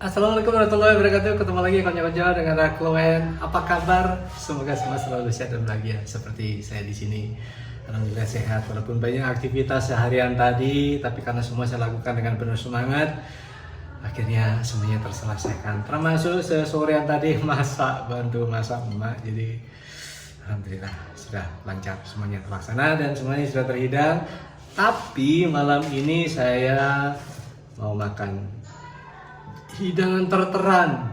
Assalamualaikum warahmatullahi wabarakatuh. Ketemu lagi konco-konco dengan Raklowen. Apa kabar? Semoga semua selalu sehat dan bahagia seperti saya di sini. Alhamdulillah sehat walaupun banyak aktivitas seharian tadi, tapi karena semua saya lakukan dengan penuh semangat, akhirnya semuanya terselesaikan. Termasuk sesorean tadi bantu masak emak. Jadi alhamdulillah sudah lancar, semuanya terlaksana dan semuanya sudah terhidang. Tapi malam ini saya mau makan hidangan terteran.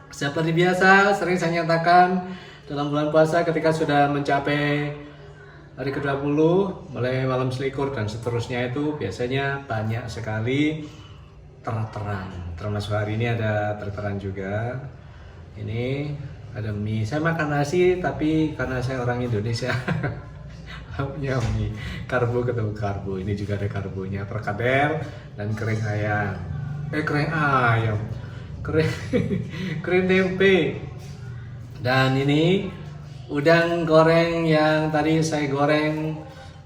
Seperti biasa, sering saya nyatakan dalam bulan puasa ketika sudah mencapai hari ke-20, mulai malam selikur dan seterusnya itu biasanya banyak sekali terteran. Termasuk hari ini ada terteran juga. Ini ada mie. Saya makan nasi tapi karena saya orang Indonesia punya mie. Karbo ketemu karbo. Ini juga ada karbonya, perkedel dan kering ayam. Kering ayam, kering tempe, dan ini udang goreng yang tadi saya goreng,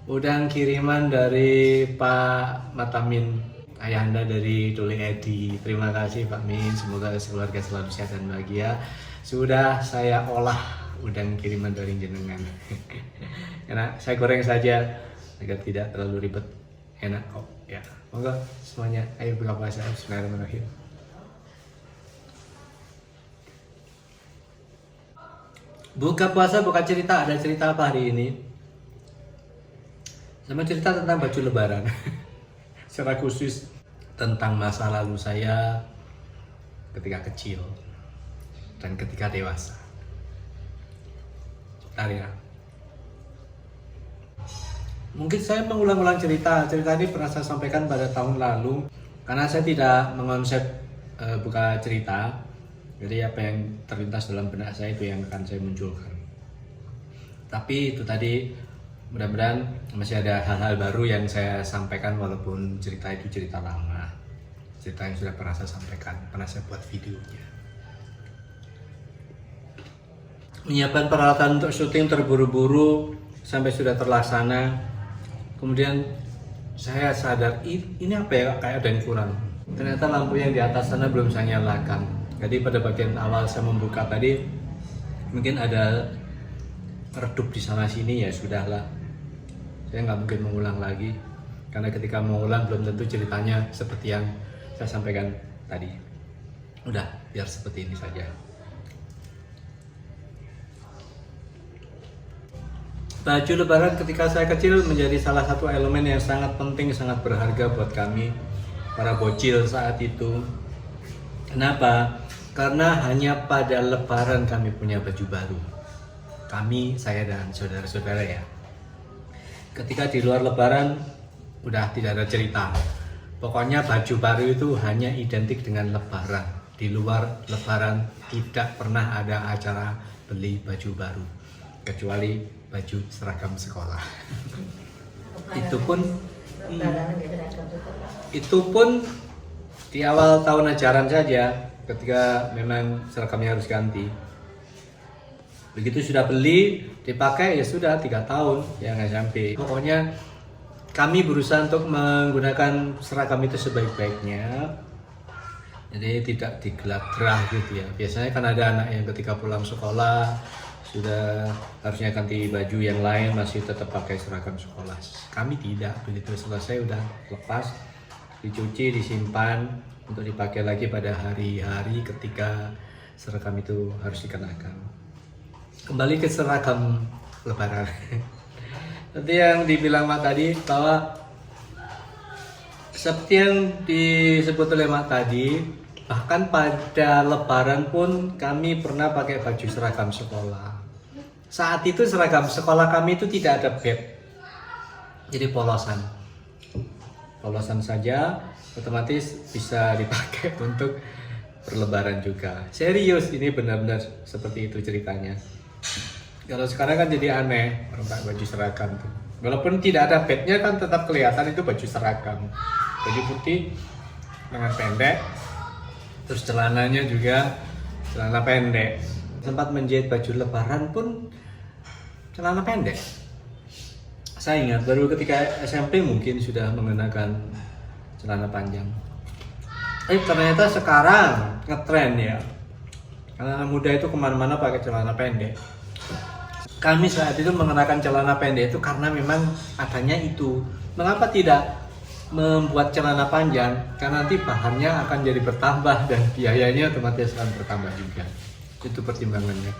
udang kiriman dari Pak Matamin, ayahanda dari Tuli Edi. Terima kasih Pak Min, semoga keluarga selalu sehat dan bahagia. Sudah saya olah udang kiriman dari jenengan. Karena saya goreng saja agar tidak terlalu ribet, enak kok ya. Monggo semuanya, ayo buka puasa. Bismillahirrahmanirrahim. Buka puasa bukan cerita, ada cerita apa hari ini? Sama cerita tentang baju lebaran. Secara khusus tentang masa lalu saya ketika kecil dan ketika dewasa. Sebentar ya. Mungkin saya mengulang-ulang cerita ini pernah saya sampaikan pada tahun lalu karena saya tidak mengonsep buka cerita, jadi apa yang terlintas dalam benak saya itu yang akan saya munculkan. Tapi itu tadi mudah-mudahan masih ada hal-hal baru yang saya sampaikan walaupun cerita itu cerita lama, cerita yang sudah pernah saya sampaikan, pernah saya buat videonya. Menyiapkan peralatan untuk syuting terburu-buru sampai sudah terlaksana. Kemudian saya sadar ini apa ya, kayak ada yang kurang. Ternyata lampu yang di atas sana belum saya nyalakan. Jadi pada bagian awal saya membuka tadi mungkin ada redup di sana sini, ya sudahlah. Saya nggak mungkin mengulang lagi karena ketika mengulang belum tentu ceritanya seperti yang saya sampaikan tadi. Udah, biar seperti ini saja. Baju lebaran ketika saya kecil menjadi salah satu elemen yang sangat penting, sangat berharga buat kami, para bocil saat itu. Kenapa? Karena hanya pada lebaran kami punya baju baru. Kami, saya dan saudara-saudara ya. Ketika di luar lebaran, udah tidak ada cerita. Pokoknya baju baru itu hanya identik dengan lebaran. Di luar lebaran tidak pernah ada acara beli baju baru. Kecuali baju seragam sekolah. itu pun di awal tahun ajaran saja, ketika memang seragamnya harus ganti. Begitu sudah beli, dipakai ya sudah 3 tahun ya nggak sampai. Pokoknya kami berusaha untuk menggunakan seragam itu sebaik-baiknya. Jadi tidak digelar-gerah gitu ya. Biasanya kan ada anak yang ketika pulang sekolah sudah harusnya ganti baju yang lain masih tetap pakai seragam sekolah. Kami tidak, begitu selesai udah lepas, dicuci, disimpan untuk dipakai lagi pada hari-hari ketika seragam itu harus dikenakan. Kembali ke seragam lebaran. Nanti yang dibilang Mak tadi bahwa seperti yang disebut oleh Mak tadi, bahkan pada lebaran pun kami pernah pakai baju seragam sekolah. Saat itu seragam sekolah kami itu tidak ada bed, jadi polosan saja, otomatis bisa dipakai untuk berlebaran juga. Serius, ini benar-benar seperti itu ceritanya. Kalau sekarang kan jadi aneh orang pakai baju seragam tuh. Walaupun tidak ada bednya kan tetap kelihatan itu baju seragam, baju putih lengan pendek, terus celananya juga celana pendek. Sempat menjahit baju lebaran pun celana pendek. Saya ingat baru ketika SMP mungkin sudah mengenakan celana panjang. Ternyata sekarang ngetren ya. Anak muda itu kemana-mana pakai celana pendek. Kami saat itu mengenakan celana pendek itu karena memang adanya itu. Mengapa tidak membuat celana panjang? Karena nanti bahannya akan jadi bertambah dan biayanya otomatis akan bertambah juga. Itu pertimbangannya.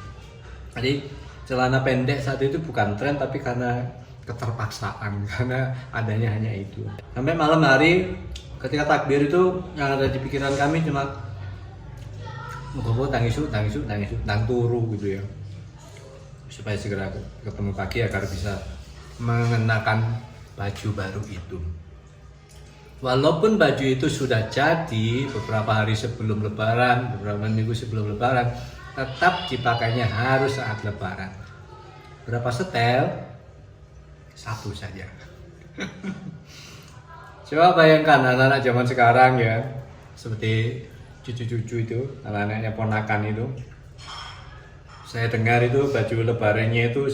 Jadi celana pendek saat itu bukan tren tapi karena keterpaksaan, karena adanya hanya itu. Sampai malam hari ketika takbir itu yang ada di pikiran kami cuma muka-muka nang turu gitu ya, supaya segera ketemu pagi agar bisa mengenakan baju baru itu. Walaupun baju itu sudah jadi beberapa hari sebelum lebaran, beberapa minggu sebelum lebaran, tetap dipakainya harus saat lebaran. Berapa setel? Satu saja. Coba bayangkan anak-anak zaman sekarang ya, seperti cucu-cucu itu, anak-anaknya ponakan itu. Saya dengar itu baju lebarannya itu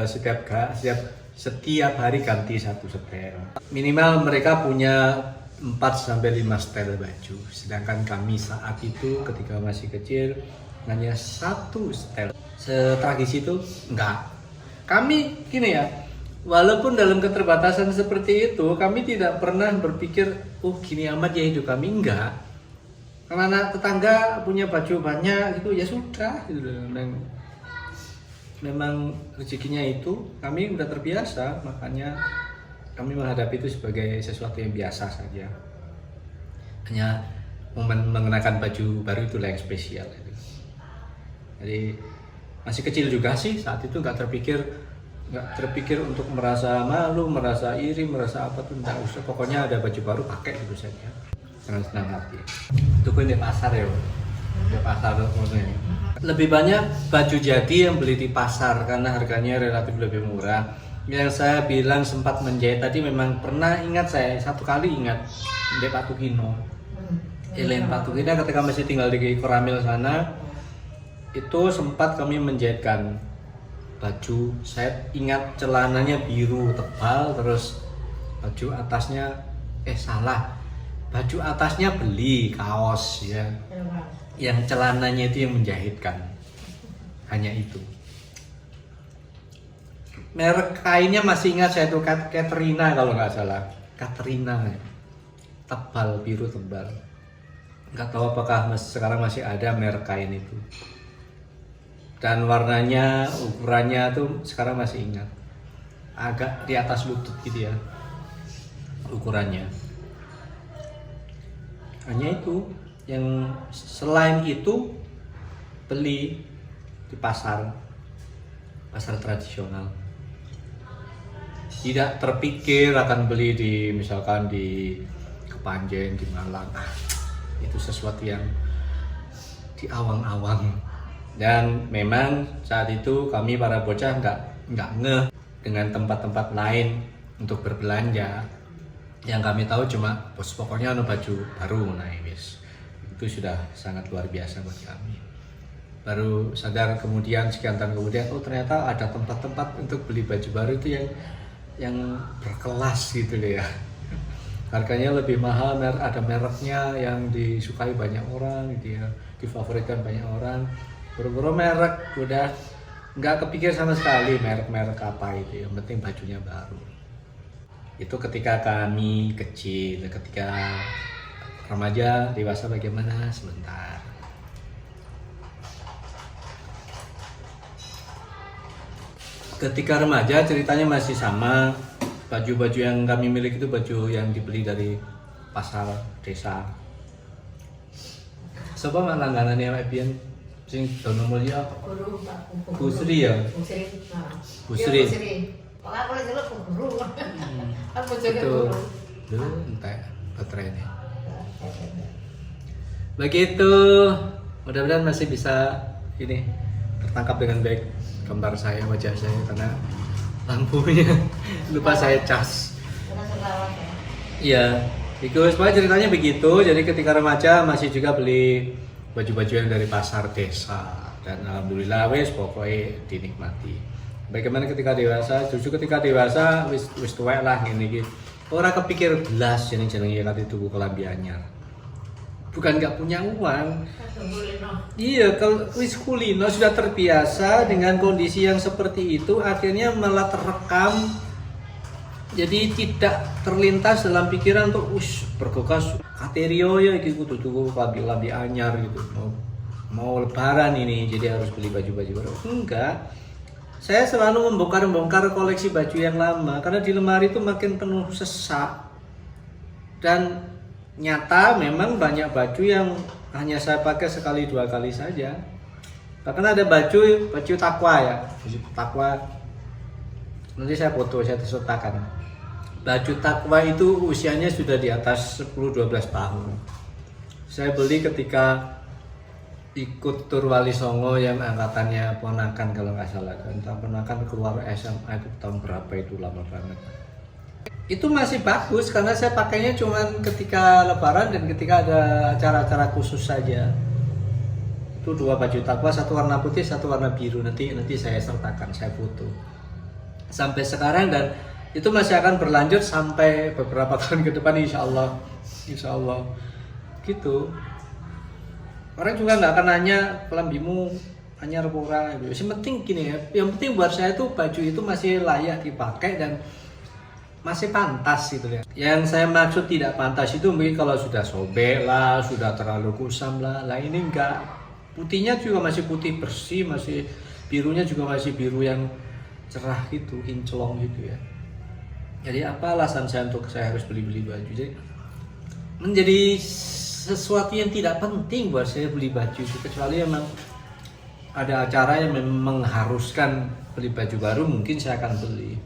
setiap hari ganti satu setel. Minimal mereka punya 4 sampai 5 setel baju. Sedangkan kami saat itu ketika masih kecil hanya satu setel. Setragis itu enggak. Kami gini ya, walaupun dalam keterbatasan seperti itu, kami tidak pernah berpikir, oh gini amat ya hidup kami, enggak. Karena anak tetangga punya baju banyak gitu, ya sudah gitu. Memang rezekinya itu, kami udah terbiasa, makanya kami menghadapi itu sebagai sesuatu yang biasa saja. Hanya momen mengenakan baju baru itulah yang spesial gitu. Jadi masih kecil juga sih saat itu nggak terpikir untuk merasa malu, merasa iri, merasa apa tuh nggak usah. Pokoknya ada baju baru pakai gitu saja dengan senang hati. Itu pun di pasar ya, di pasar maksudnya. Lebih banyak baju jadi yang beli di pasar karena harganya relatif lebih murah. Yang saya bilang sempat menjahit tadi memang pernah ingat saya satu kali ingat di Patukino. Elen Patukino ketika masih tinggal di Koramil sana, itu sempat kami menjahitkan baju. Saya ingat celananya biru tebal, terus baju atasnya baju atasnya beli kaos ya, yang celananya itu yang menjahitkan, hanya itu. Merek kainnya masih ingat saya tuh Katrina kalau nggak salah, Katrina ya. Tebal biru tebal. Nggak tahu apakah sekarang masih ada merek kain itu. Dan warnanya, ukurannya tuh sekarang masih ingat, agak di atas lutut gitu ya ukurannya. Hanya itu. Yang selain itu beli di pasar tradisional. Tidak terpikir akan beli di misalkan di Kepanjen, di Malang. Itu sesuatu yang di awang-awang. Dan memang saat itu kami para bocah nggak ngeh dengan tempat-tempat lain untuk berbelanja. Yang kami tahu cuma pokoknya ada baju baru wis. Itu sudah sangat luar biasa buat kami. Baru sadar kemudian sekian tahun kemudian, oh ternyata ada tempat-tempat untuk beli baju baru itu yang berkelas gitu loh ya. Harganya lebih mahal, ada mereknya yang disukai banyak orang gitu ya, difavoritkan banyak orang. Buru-buru merek udah nggak kepikir sama sekali merek-merek apa itu, yang penting bajunya baru. Itu ketika kami kecil, ketika remaja, dewasa bagaimana sebentar. Ketika remaja ceritanya masih sama. Baju-baju yang kami miliki itu baju yang dibeli dari pasar desa. Coba mak langganannya Pak Bian sing dono mulya Bu Sri ya. Bu Sri. Aku lagi dulu guru. Aku juga Itu guru. dulu entek baterainya. Begitu, mudah-mudahan masih bisa ini tertangkap dengan baik gambar saya, wajah saya, karena lampunya lupa saya cas. Iya, itu sebenarnya ceritanya begitu. Jadi ketika remaja masih juga beli baju-baju yang dari pasar desa, dan alhamdulillah wes pokoknya dinikmati. Bagaimana ketika dewasa? Justru ketika dewasa wis tuwek lah ngene iki. Ora kepikir belas jeneng-jenenge kate tuku kelambi anyar. bukan nggak punya uang. Satu kulino. Iya, kalau wis kulino sudah terbiasa dengan kondisi yang seperti itu, akhirnya malah terekam. Jadi tidak terlintas dalam pikiran untuk bergegas katerio ya gitu tuh lambi anyar gitu. Mau lebaran ini jadi harus beli baju-baju baru. Enggak. Saya selalu membongkar koleksi baju yang lama karena di lemari itu makin penuh sesak. Dan nyata memang banyak baju yang hanya saya pakai sekali 2 kali saja. Bahkan ada baju takwa ya, baju takwa. Nanti saya foto, saya sertakan. Baju takwa itu usianya sudah di atas 10-12 tahun. Saya beli ketika ikut tur Wali Songo yang angkatannya ponakan kalau nggak salah. Dan ponakan keluar SMA itu tahun berapa itu, lama banget. Itu masih bagus karena saya pakainya cuma ketika lebaran dan ketika ada acara-acara khusus saja. Itu 2 baju takwa, satu warna putih, satu warna biru. Nanti saya sertakan, saya foto. Sampai sekarang dan itu masih akan berlanjut sampai beberapa tahun ke depan insya Allah gitu. Orang juga nggak akan nanya kelambimu anyar pura gitu. Yang penting gini ya, yang penting buat saya tuh baju itu masih layak dipakai dan masih pantas gitu ya. Yang saya maksud tidak pantas itu mungkin kalau sudah sobek lah, sudah terlalu kusam lah. Lah ini enggak. Putihnya juga masih putih bersih, masih birunya juga masih biru yang cerah gitu, kinclong gitu ya. Jadi apa alasan saya untuk saya harus beli baju? Jadi menjadi sesuatu yang tidak penting buat saya beli baju itu, kecuali memang ada acara yang memang mengharuskan beli baju baru, mungkin saya akan beli.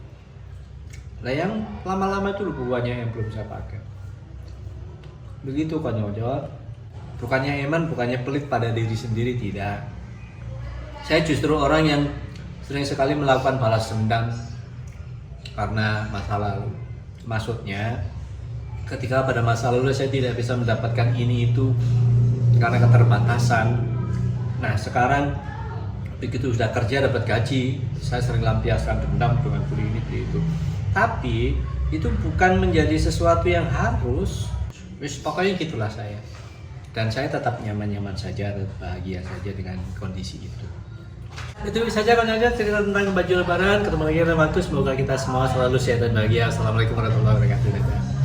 Nah yang lama-lama itu banyak yang belum saya pakai. Begitu kan Nyojot. Bukannya eman, bukannya pelit pada diri sendiri, tidak. Saya justru orang yang sering sekali melakukan balas dendam karena masa lalu. Maksudnya ketika pada masa lalu saya tidak bisa mendapatkan ini itu karena keterbatasan. Nah sekarang begitu sudah kerja dapat gaji, saya sering lampiaskan dendam dengan beli ini beli itu. Tapi itu bukan menjadi sesuatu yang harus. Pokoknya gitulah saya. Dan saya tetap nyaman-nyaman saja, bahagia saja dengan kondisi itu. Itu saja aja cerita tentang baju lebaran. Ketemu lagi dalam waktu, semoga kita semua selalu sehat dan bahagia. Assalamualaikum warahmatullahi wabarakatuh.